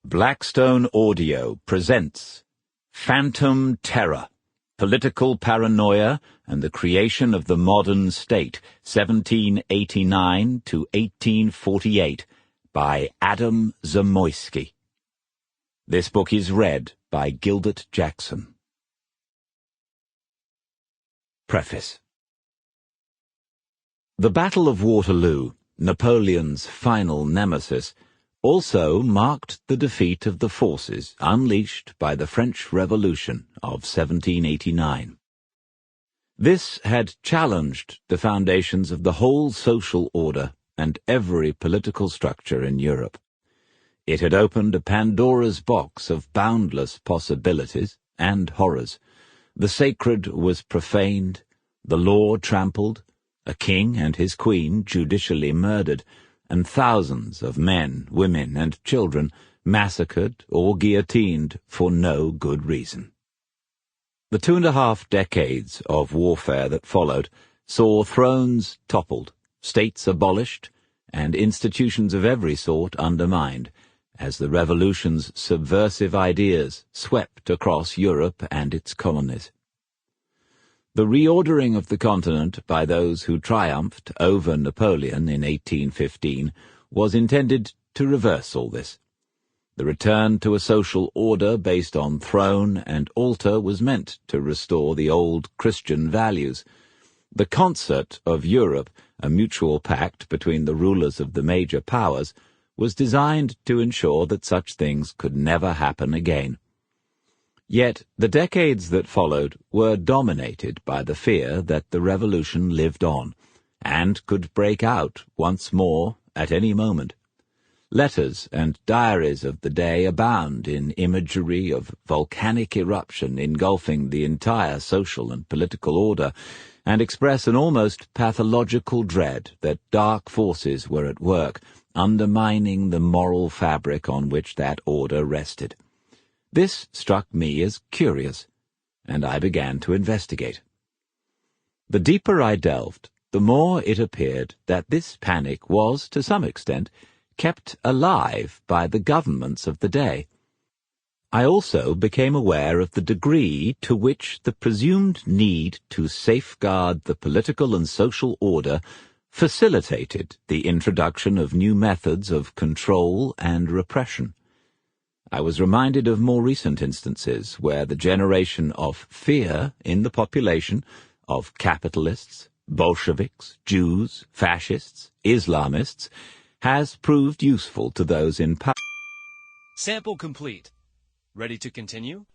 Blackstone Audio presents Phantom Terror, Political Paranoia and the Creation of the Modern State, 1789 to 1848, by Adam Zamoyski. This book is read by Gildart Jackson. Preface. The Battle of Waterloo, Napoleon's final nemesis, also marked the defeat of the forces unleashed by the French Revolution of 1789. This had challenged the foundations of the whole social order and every political structure in Europe. It had opened a Pandora's box of boundless possibilities and horrors. The sacred was profaned, the law trampled, a king and his queen judicially murdered, and thousands of men, women, and children massacred or guillotined for no good reason. The 2.5 decades of warfare that followed saw thrones toppled, states abolished, and institutions of every sort undermined, as the revolution's subversive ideas swept across Europe and its colonies. The reordering of the continent by those who triumphed over Napoleon in 1815 was intended to reverse all this. The return to a social order based on throne and altar was meant to restore the old Christian values. The concert of Europe, a mutual pact between the rulers of the major powers, was designed to ensure that such things could never happen again. Yet the decades that followed were dominated by the fear that the revolution lived on, and could break out once more at any moment. Letters and diaries of the day abound in imagery of volcanic eruption engulfing the entire social and political order, and express an almost pathological dread that dark forces were at work, undermining the moral fabric on which that order rested. This struck me as curious, and I began to investigate. The deeper I delved, the more it appeared that this panic was, to some extent, kept alive by the governments of the day. I also became aware of the degree to which the presumed need to safeguard the political and social order facilitated the introduction of new methods of control and repression. I was reminded of more recent instances where the generation of fear in the population of capitalists, Bolsheviks, Jews, fascists, Islamists has proved useful to those in power. Sample complete. Ready to continue?